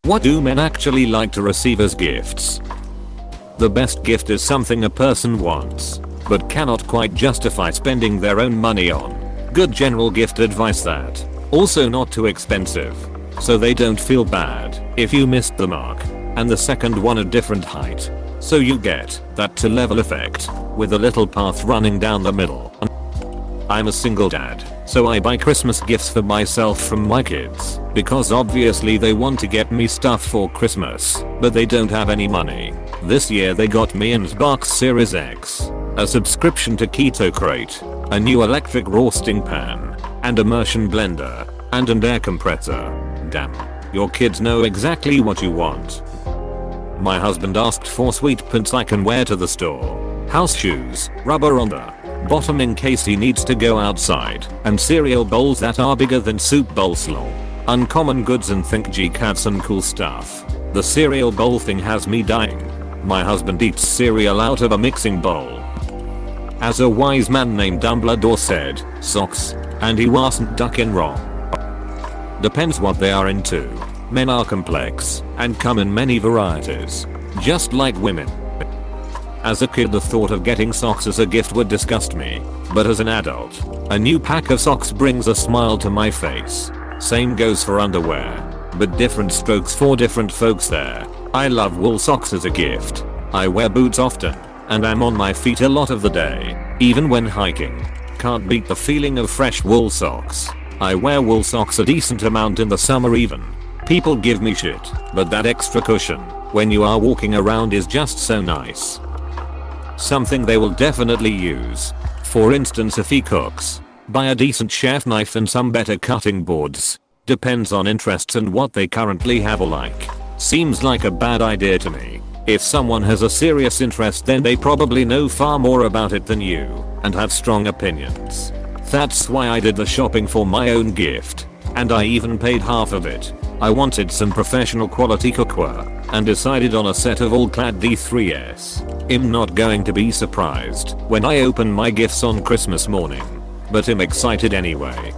What do men actually like to receive as gifts? The best gift is something a person wants, but cannot quite justify spending their own money on. Good general gift advice that. Also not too expensive, so they don't feel bad if you missed the mark. And the second one a different height, so you get that to level effect, with a little path running down the middle. I'm a single dad, so I buy Christmas gifts for myself from my kids, because obviously they want to get me stuff for Christmas, but they don't have any money. This year they got me an Xbox Series X, a subscription to Keto Crate, a new electric roasting pan, and immersion blender, and an air compressor. Damn, your kids know exactly what you want. My husband asked for sweet pants I can wear to the store, house shoes, rubber on the bottom in case he needs to go outside, and cereal bowls that are bigger than soup bowl slaw. Uncommon goods and think G-Cats and cool stuff. The cereal bowl thing has me dying. My husband eats cereal out of a mixing bowl. As a wise man named Dumbledore said, socks, and he wasn't ducking wrong. Depends what they are into. Men are complex and come in many varieties, just like women. As a kid the thought of getting socks as a gift would disgust me, but as an adult, a new pack of socks brings a smile to my face. Same goes for underwear, but different strokes for different folks there. I love wool socks as a gift. I wear boots often, and I'm on my feet a lot of the day, even when hiking. Can't beat the feeling of fresh wool socks. I wear wool socks a decent amount in the summer even. People give me shit, but that extra cushion when you are walking around is just so nice. Something they will definitely use. For instance, if he cooks, buy a decent chef knife and some better cutting boards. Depends on interests and what they currently have or like. Seems like a bad idea to me. If someone has a serious interest then they probably know far more about it than you and have strong opinions. That's why I did the shopping for my own gift, and I even paid half of it. I wanted some professional quality cookware and decided on a set of all-clad D3s. I'm not going to be surprised when I open my gifts on Christmas morning, but I'm excited anyway.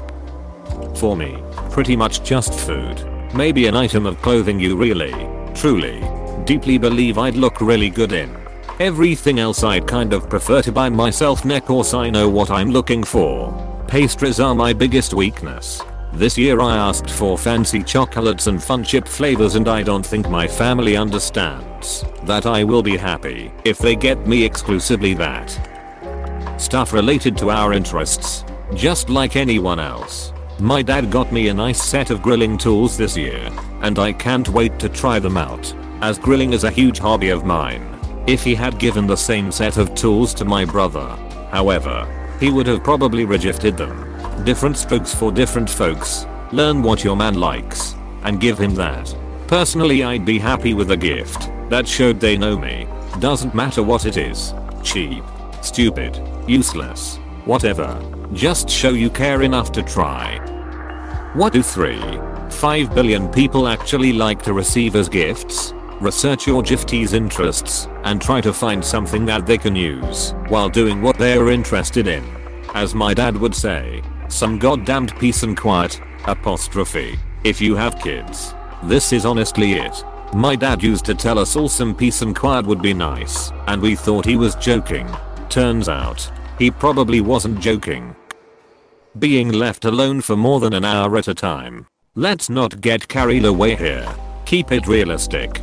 For me, pretty much just food. Maybe an item of clothing you really, truly, deeply believe I'd look really good in. Everything else I'd kind of prefer to buy myself cause I know what I'm looking for. Pastries are my biggest weakness. This year I asked for fancy chocolates and fun chip flavors and I don't think my family understands that I will be happy if they get me exclusively that. Stuff related to our interests, just like anyone else. My dad got me a nice set of grilling tools this year, and I can't wait to try them out, as grilling is a huge hobby of mine. If he had given the same set of tools to my brother, however, he would have probably rejected them. Different strokes for different folks. Learn what your man likes and give him that. Personally, I'd be happy with a gift that showed they know me. Doesn't matter what it is. Cheap, stupid, useless, whatever. Just show you care enough to try. What do 3.5 billion people actually like to receive as gifts? Research your giftee's interests and try to find something that they can use while doing what they are interested in. As my dad would say, some goddamned peace and quiet, apostrophe. If you have kids, this is honestly it. My dad used to tell us all some peace and quiet would be nice, and we thought he was joking. Turns out, he probably wasn't joking. Being left alone for more than an hour at a time. Let's not get carried away here. Keep it realistic.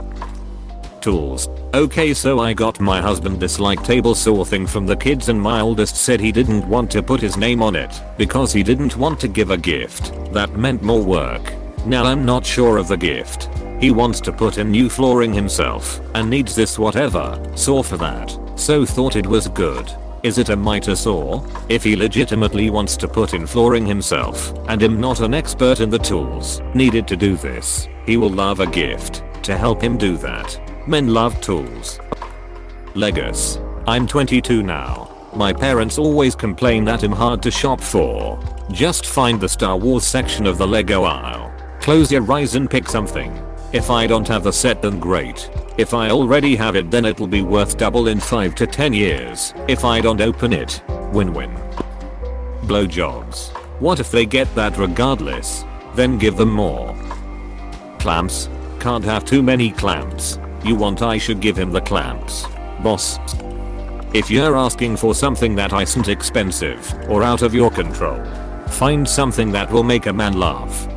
Tools. Okay, so I got my husband this like table saw thing from the kids and my oldest said he didn't want to put his name on it because he didn't want to give a gift that meant more work. Now I'm not sure of the gift. He wants to put in new flooring himself and needs this whatever saw for that, so thought it was good. Is it a miter saw? If he legitimately wants to put in flooring himself and I'm not an expert in the tools needed to do this, he will love a gift to help him do that. Men love tools. Legos. I'm 22 now. My parents always complain that I'm hard to shop for. Just find the Star Wars section of the Lego aisle. Close your eyes and pick something. If I don't have the set then great. If I already have it then it'll be worth double in 5 to 10 years. If I don't open it, win-win. Blowjobs. What if they get that regardless? Then give them more. Clamps. can't have too many clamps. You want I should give him the clamps. Boss. If you're asking for something that isn't expensive or out of your control, find something that will make a man laugh.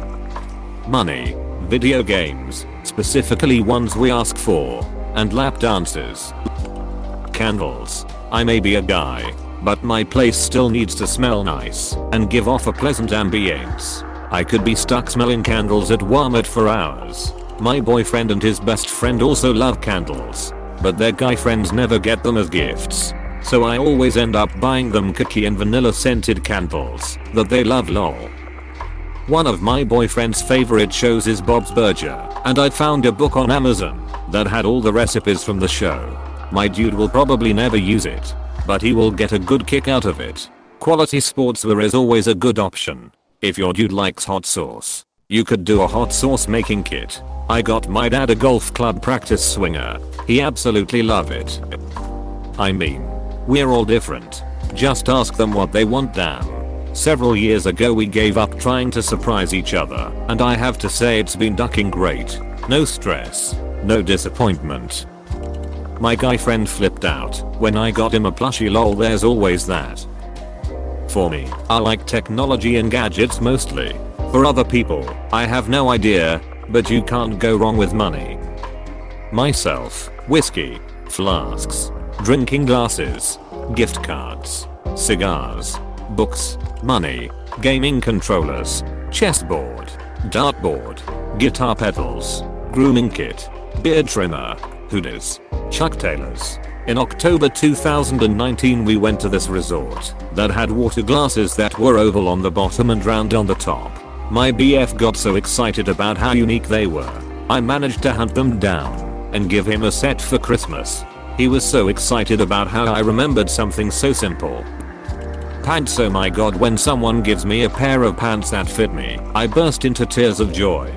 Money, video games, specifically ones we ask for, and lap dances. Candles. I may be a guy, but my place still needs to smell nice and give off a pleasant ambience. I could be stuck smelling candles at Walmart for hours. My boyfriend and his best friend also love candles, but their guy friends never get them as gifts. So I always end up buying them cookie and vanilla scented candles that they love lol. One of my boyfriend's favorite shows is Bob's Burger, and I found a book on Amazon that had all the recipes from the show. My dude will probably never use it, but he will get a good kick out of it. Quality sportswear is always a good option. If your dude likes hot sauce, you could do a hot sauce making kit. I got my dad a golf club practice swinger. He absolutely love it. I mean, we're all different. Just ask them what they want damn. Several years ago we gave up trying to surprise each other, and I have to say it's been ducking great. No stress, no disappointment. My guy friend flipped out when I got him a plushie lol, there's always that. For me, I like technology and gadgets mostly. For other people, I have no idea, but you can't go wrong with money. Myself, whiskey, flasks, drinking glasses, gift cards, cigars, books, money, gaming controllers, chessboard, dartboard, guitar pedals, grooming kit, beard trimmer, hoodies, Chuck Taylors. In October 2019 we went to this resort that had water glasses that were oval on the bottom and round on the top. My BF got so excited about how unique they were, I managed to hunt them down and give him a set for Christmas. He was so excited about how I remembered something so simple. Pants, oh my god, when someone gives me a pair of pants that fit me, I burst into tears of joy.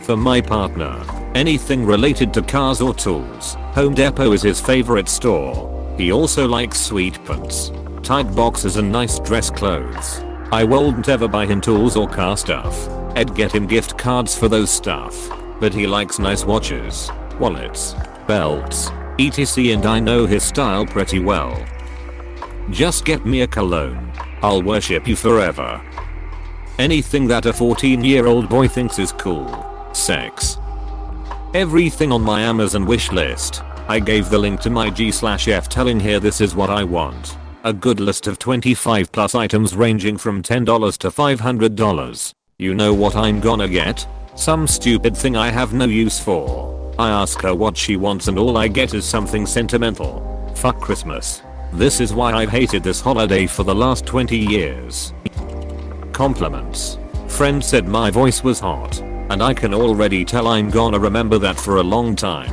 For my partner, anything related to cars or tools, Home Depot is his favorite store. He also likes sweet pants, tight boxes and nice dress clothes. I won't ever buy him tools or car stuff. I'd get him gift cards for those stuff. But he likes nice watches, wallets, belts, etc, and I know his style pretty well. Just get me a cologne. I'll worship you forever. Anything that a 14-year-old boy thinks is cool. Sex. Everything on my Amazon wish list. I gave the link to my G/F telling here this is what I want. A good list of 25 plus items ranging from $10 to $500. You know what I'm gonna get? Some stupid thing I have no use for. I ask her what she wants and all I get is something sentimental. Fuck Christmas. This is why I've hated this holiday for the last 20 years. Compliments. Friend said my voice was hot, and I can already tell I'm gonna remember that for a long time.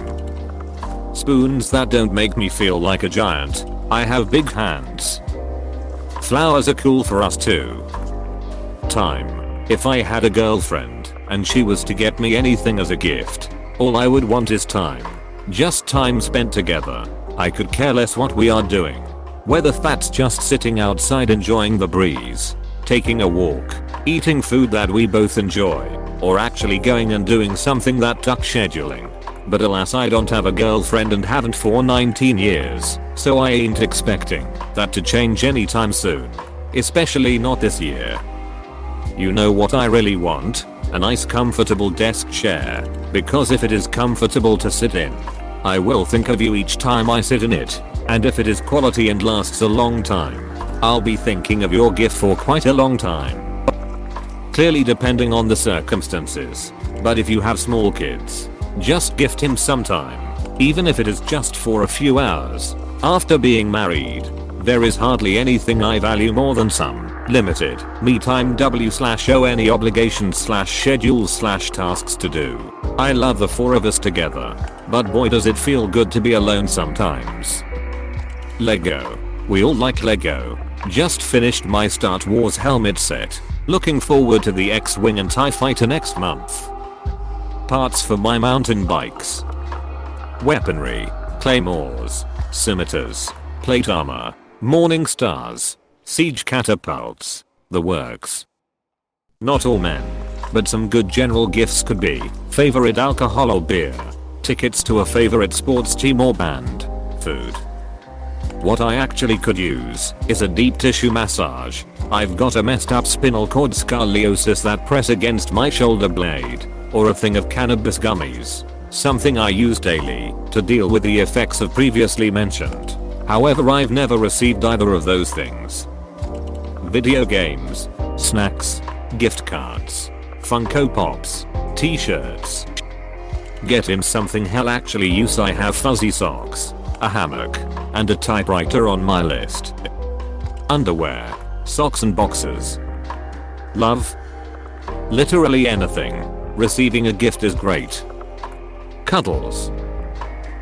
Spoons that don't make me feel like a giant. I have big hands. Flowers are cool for us too. Time. If I had a girlfriend and she was to get me anything as a gift, all I would want is time. Just time spent together. I could care less what we are doing. Whether that's just sitting outside enjoying the breeze, taking a walk, eating food that we both enjoy, or actually going and doing something that took scheduling. But alas, I don't have a girlfriend and haven't for 19 years, so I ain't expecting that to change anytime soon. Especially not this year. You know what I really want? A nice comfortable desk chair, because if it is comfortable to sit in, I will think of you each time I sit in it, and if it is quality and lasts a long time, I'll be thinking of your gift for quite a long time. Clearly depending on the circumstances, but if you have small kids, just gift him some time, even if it is just for a few hours. After being married, there is hardly anything I value more than some limited me time w/o any obligations/schedules/tasks to do. I love the four of us together, but boy does it feel good to be alone sometimes. Lego. We all like Lego. Just finished my Star Wars helmet set. Looking forward to the X-Wing and TIE Fighter next month. Parts for my mountain bikes. Weaponry. Claymores. Scimitars. Plate armor. Morning stars. Siege catapults. The works. Not all men, but some good general gifts could be Favorite alcohol or beer? Tickets to a favorite sports team or band? Food. What I actually could use is a deep tissue massage. I've got a messed up spinal cord scoliosis that press against my shoulder blade. Or a thing of cannabis gummies. Something I use daily to deal with the effects of previously mentioned. However, I've never received either of those things. Video games, snacks, gift cards, Funko Pops, t-shirts. Get him something he'll actually use. I have fuzzy socks, a hammock, and a typewriter on my list. Underwear, socks and boxers. Love? Literally anything. Receiving a gift is great. Cuddles.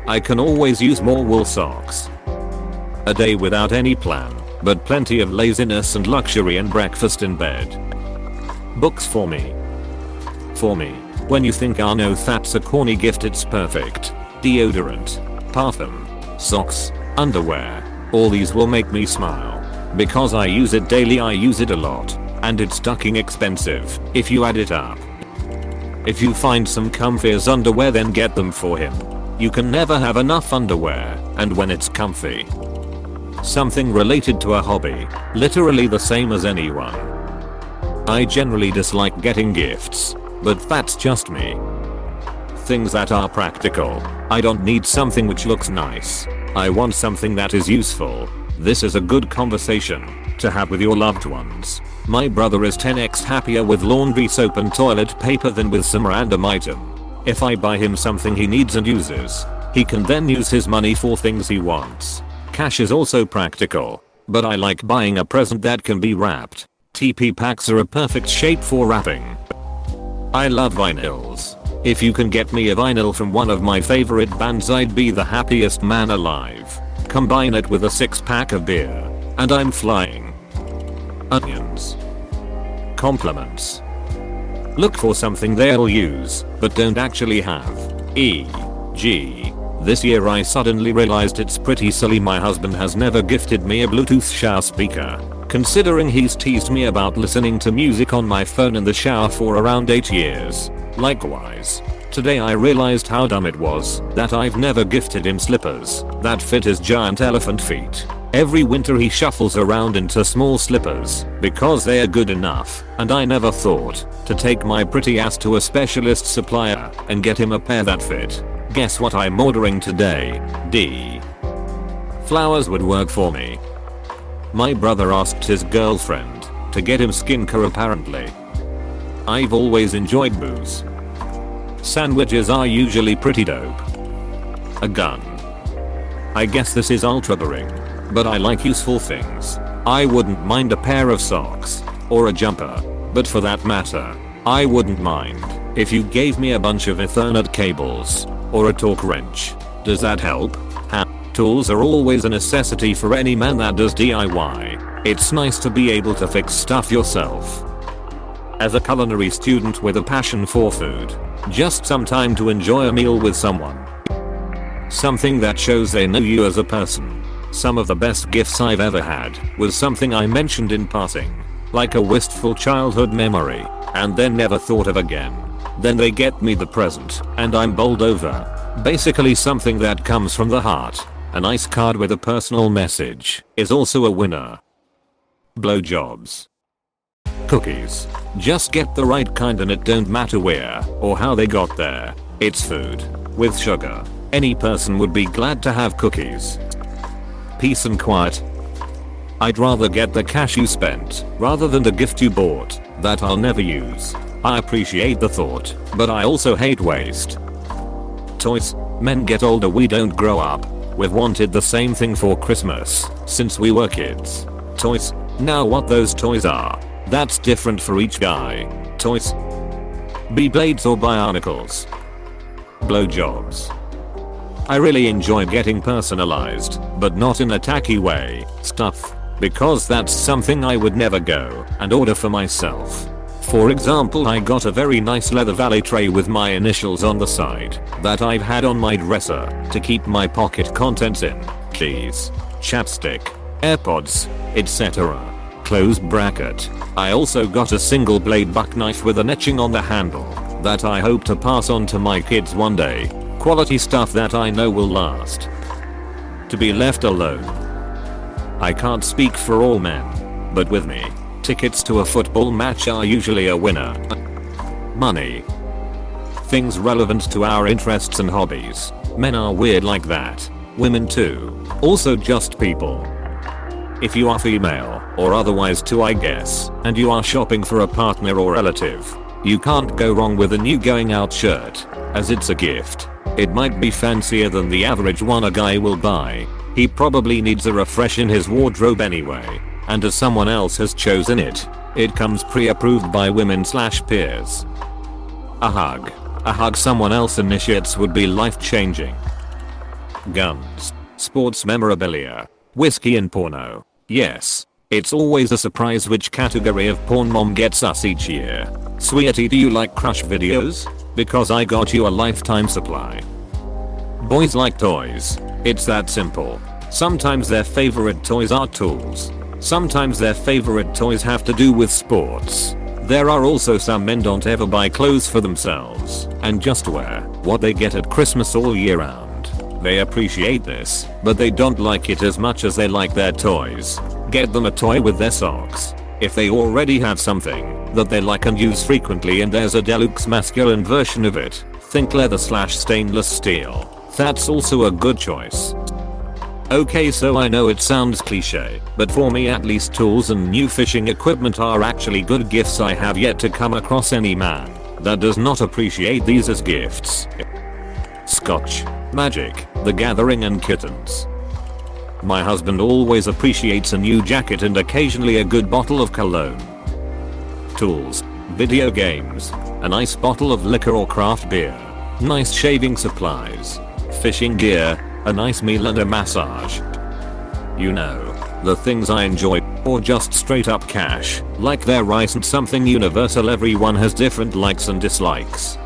I can always use more wool socks. A day without any plan, but plenty of laziness and luxury and breakfast in bed. Books for me. For me, when you think, oh no, that's a corny gift, it's perfect. Deodorant, parfum, socks, underwear. All these will make me smile. Because I use it daily, I use it a lot. And it's fucking expensive if you add it up. If you find some comfy as underwear, then get them for him. You can never have enough underwear, and when it's comfy. Something related to a hobby, literally the same as anyone. I generally dislike getting gifts, but that's just me. Things that are practical. I don't need something which looks nice. I want something that is useful. This is a good conversation to have with your loved ones. My brother is 10x happier with laundry soap and toilet paper than with some random item. If I buy him something he needs and uses, he can then use his money for things he wants. Cash is also practical, but I like buying a present that can be wrapped. TP packs are a perfect shape for wrapping. I love vinyls. If you can get me a vinyl from one of my favorite bands, I'd be the happiest man alive. Combine it with a 6-pack of beer, and I'm flying. Onions. Compliments. Look for something they'll use, but don't actually have. E.g. This year I suddenly realized it's pretty silly my husband has never gifted me a Bluetooth shower speaker, considering he's teased me about listening to music on my phone in the shower for around 8 years. Likewise, today I realized how dumb it was that I've never gifted him slippers that fit his giant elephant feet. Every winter he shuffles around into small slippers because they are good enough, and I never thought to take my pretty ass to a specialist supplier and get him a pair that fit. Guess what I'm ordering today? D. Flowers would work for me. My brother asked his girlfriend to get him skincare apparently. I've always enjoyed booze. Sandwiches are usually pretty dope. A gun. I guess this is ultra boring, but I like useful things. I wouldn't mind a pair of socks or a jumper, but for that matter, I wouldn't mind if you gave me a bunch of Ethernet cables or a torque wrench. Does that help? Tools are always a necessity for any man that does DIY. It's nice to be able to fix stuff yourself. As a culinary student with a passion for food, just some time to enjoy a meal with someone. Something that shows they know you as a person. Some of the best gifts I've ever had was something I mentioned in passing, like a wistful childhood memory, and then never thought of again. Then they get me the present, and I'm bowled over. Basically something that comes from the heart. A nice card with a personal message is also a winner. Blowjobs. Cookies. Just get the right kind and it don't matter where or how they got there. It's food. With sugar. Any person would be glad to have cookies. Peace and quiet. I'd rather get the cash you spent rather than the gift you bought that I'll never use. I appreciate the thought, but I also hate waste. Toys. Men get older, we don't grow up. We've wanted the same thing for Christmas since we were kids. Toys. Now what those toys are, that's different for each guy. Toys. Beyblades or Bionicles. Blowjobs. I really enjoy getting personalized, but not in a tacky way, stuff, because that's something I would never go and order for myself. For example, I got a very nice leather valet tray with my initials on the side that I've had on my dresser to keep my pocket contents in, keys, chapstick, AirPods, etc. Close bracket. I also got a single blade buck knife with an etching on the handle that I hope to pass on to my kids one day. Quality stuff that I know will last. To be left alone. I can't speak for all men, but with me, tickets to a football match are usually a winner. Money. Things relevant to our interests and hobbies. Men are weird like that. Women too. Also just people. If you are female, or otherwise too I guess, and you are shopping for a partner or relative, you can't go wrong with a new going out shirt, as it's a gift. It might be fancier than the average one a guy will buy. He probably needs a refresh in his wardrobe anyway, and as someone else has chosen it, it comes pre-approved by women/peers. A hug. A hug someone else initiates would be life-changing. Guns. Sports memorabilia. Whiskey and porno. Yes. It's always a surprise which category of porn mom gets us each year. Sweetie, do you like crush videos? Because I got you a lifetime supply. Boys like toys. It's that simple. Sometimes their favorite toys are tools. Sometimes their favorite toys have to do with sports. There are also some men don't ever buy clothes for themselves and just wear what they get at Christmas all year round. They appreciate this, but they don't like it as much as they like their toys. Get them a toy with their socks. If they already have something that they like and use frequently and there's a deluxe masculine version of it, think leather/stainless steel. That's also a good choice. Okay, so I know it sounds cliche, but for me at least tools and new fishing equipment are actually good gifts. I have yet to come across any man that does not appreciate these as gifts. Scotch, Magic, The Gathering and kittens. My husband always appreciates a new jacket and occasionally a good bottle of cologne. Tools, video games, a nice bottle of liquor or craft beer, nice shaving supplies, fishing gear, a nice meal and a massage. You know, the things I enjoy, or just straight up cash, like there isn't something universal. Everyone has different likes and dislikes.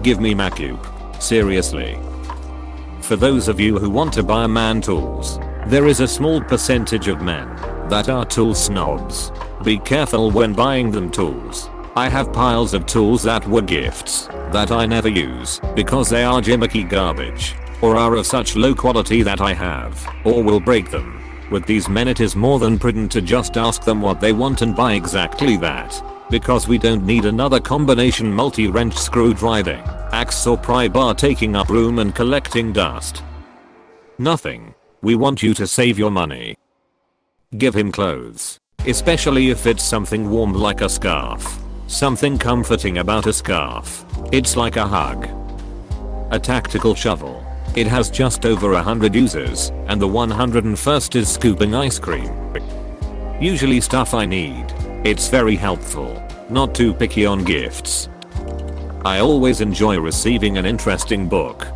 Give me Macup. Seriously. For those of you who want to buy man tools, there is a small percentage of men that are tool snobs. Be careful when buying them tools. I have piles of tools that were gifts that I never use because they are gimmicky garbage, or are of such low quality that I have, or will break them. With these men it is more than prudent to just ask them what they want and buy exactly that. Because we don't need another combination multi-wrench screw driving, axe or pry bar taking up room and collecting dust. Nothing. We want you to save your money. Give him clothes. Especially if it's something warm like a scarf. Something comforting about a scarf. It's like a hug. A tactical shovel. It has just over 100 uses, and the 101st is scooping ice cream. Usually stuff I need. It's very helpful. Not too picky on gifts. I always enjoy receiving an interesting book.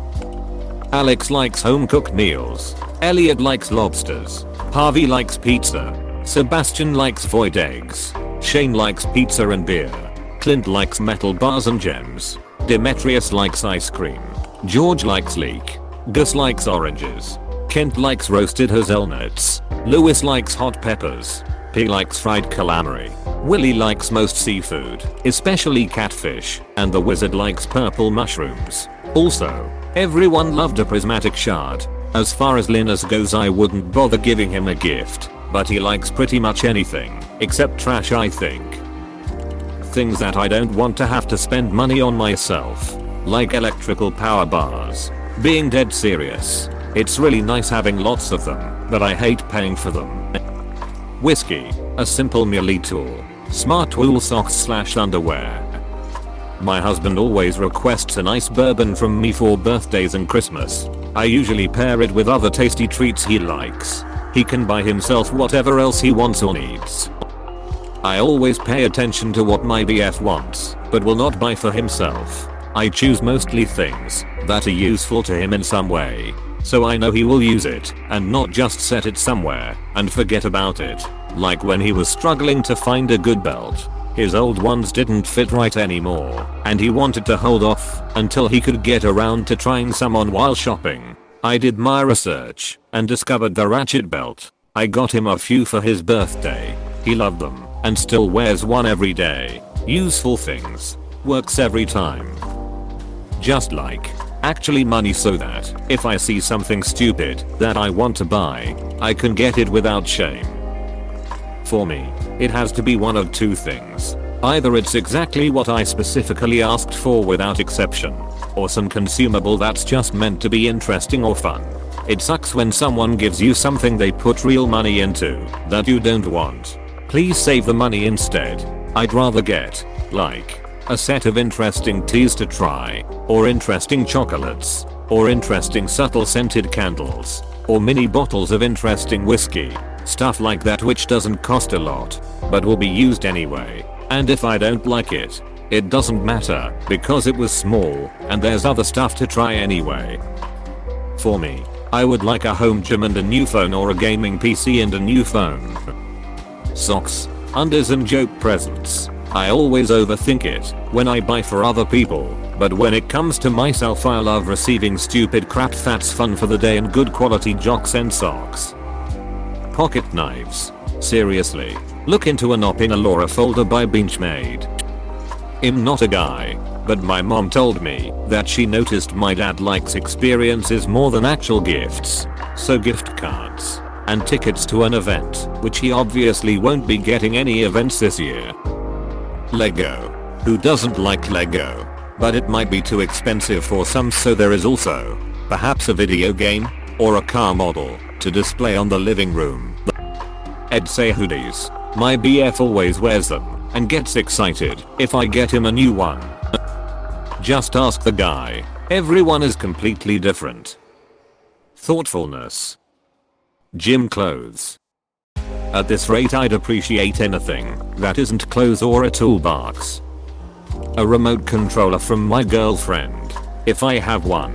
Alex likes home cooked meals. Elliot likes lobsters. Harvey likes pizza. Sebastian likes void eggs. Shane likes pizza and beer. Clint likes metal bars and gems. Demetrius likes ice cream. George likes leek. Gus likes oranges. Kent likes roasted hazelnuts. Lewis likes hot peppers. P likes fried calamari. Willie likes most seafood, especially catfish, and the wizard likes purple mushrooms. Also, everyone loved a prismatic shard. As far as Linus goes, I wouldn't bother giving him a gift, but he likes pretty much anything, except trash I think. Things that I don't want to have to spend money on myself, like electrical power bars. Being dead serious, it's really nice having lots of them, but I hate paying for them. Whiskey, a simple melee tool. Smart wool socks/underwear. My husband always requests a nice bourbon from me for birthdays and Christmas. I usually pair it with other tasty treats he likes. He can buy himself whatever else he wants or needs. I always pay attention to what my BF wants, but will not buy for himself. I choose mostly things that are useful to him in some way, so I know he will use it and not just set it somewhere and forget about it. Like when he was struggling to find a good belt. His old ones didn't fit right anymore, and he wanted to hold off until he could get around to trying some on while shopping. I did my research and discovered the ratchet belt. I got him a few for his birthday. He loved them and still wears one every day. Useful things. Works every time. Just like actually money so that if I see something stupid that I want to buy, I can get it without shame. For me, it has to be one of two things. Either it's exactly what I specifically asked for without exception, or some consumable that's just meant to be interesting or fun. It sucks when someone gives you something they put real money into that you don't want. Please save the money instead. I'd rather get, like, a set of interesting teas to try, or interesting chocolates, or interesting subtle scented candles, or mini bottles of interesting whiskey, stuff like that which doesn't cost a lot, but will be used anyway. And if I don't like it, it doesn't matter because it was small and there's other stuff to try anyway. For me, I would like a home gym and a new phone, or a gaming PC and a new phone. Socks, undies and joke presents. I always overthink it when I buy for other people, but when it comes to myself I love receiving stupid crap that's fun for the day and good quality jocks and socks. Pocket knives. Seriously, look into an Op in a Laura folder by Benchmade. I'm not a guy, but my mom told me that she noticed my dad likes experiences more than actual gifts, so gift cards and tickets to an event, which he obviously won't be getting any events this year. Lego. Who doesn't like Lego? But it might be too expensive for some, so there is also perhaps a video game or a car model to display on the living room. I'd say hoodies. My BF always wears them and gets excited if I get him a new one. Just ask the guy. Everyone is completely different. Thoughtfulness. Gym clothes. At this rate I'd appreciate anything that isn't clothes or a toolbox. A remote controller from my girlfriend, if I have one.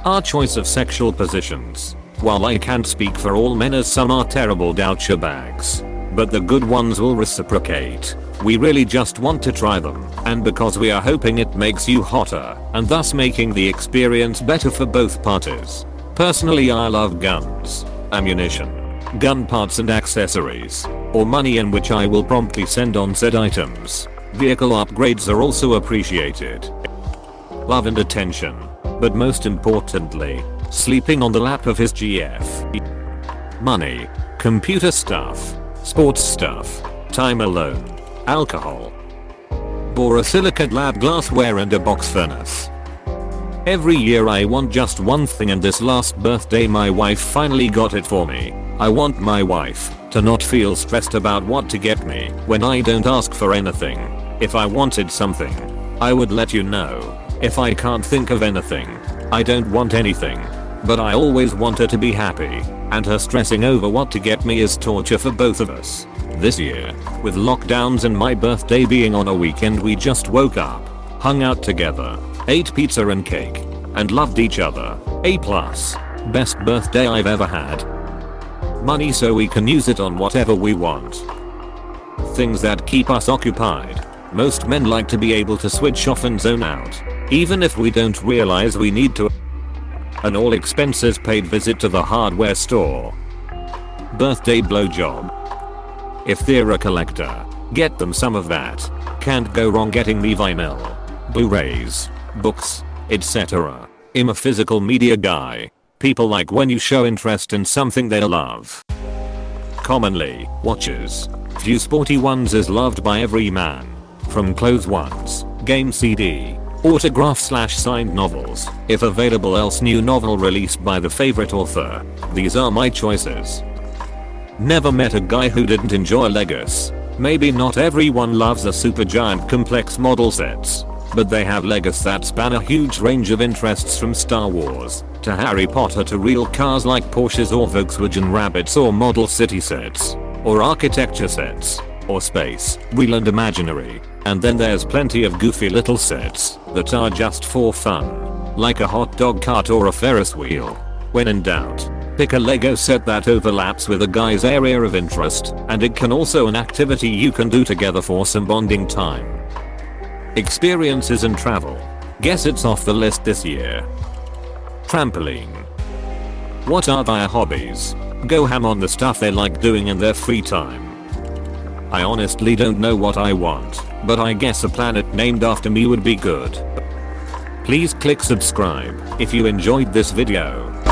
Our choice of sexual positions. While I can't speak for all men, as some are terrible doucher bags, but the good ones will reciprocate. We really just want to try them, and because we are hoping it makes you hotter, and thus making the experience better for both parties. Personally I love guns, ammunition, gun parts and accessories, or money in which I will promptly send on said items. Vehicle upgrades are also appreciated. Love and attention, but most importantly, sleeping on the lap of his GF. Money, computer stuff, sports stuff, time alone, alcohol, borosilicate lab glassware and a box furnace. Every year I want just one thing, and this last birthday my wife finally got it for me. I want my wife to not feel stressed about what to get me when I don't ask for anything. If I wanted something, I would let you know. If I can't think of anything, I don't want anything. But I always want her to be happy, and her stressing over what to get me is torture for both of us. This year, with lockdowns and my birthday being on a weekend, we just woke up, hung out together, ate pizza and cake, and loved each other. A+. Best birthday I've ever had. Money so we can use it on whatever we want. Things that keep us occupied. Most men like to be able to switch off and zone out, even if we don't realize we need to. An all expenses paid visit to the hardware store. Birthday blowjob. If they're a collector, get them some of that. Can't go wrong getting me vinyl, Blu-rays, books, etc. I'm a physical media guy. People like when you show interest in something they love. Commonly, watches. Few sporty ones is loved by every man. From clothes ones, game CD, autograph/signed novels, if available, else new novel released by the favorite author. These are my choices. Never met a guy who didn't enjoy Legos. Maybe not everyone loves the super giant complex model sets, but they have Legos that span a huge range of interests, from Star Wars to Harry Potter to real cars like Porsches or Volkswagen Rabbits, or model city sets, or architecture sets, or space, real and imaginary. And then there's plenty of goofy little sets that are just for fun, like a hot dog cart or a Ferris wheel. When in doubt, pick a Lego set that overlaps with a guy's area of interest, and it can also an activity you can do together for some bonding time. Experiences and travel. Guess it's off the list this year. Trampoline. What are their hobbies? Go ham on the stuff they like doing in their free time. I honestly don't know what I want, but I guess a planet named after me would be good. Please click subscribe if you enjoyed this video.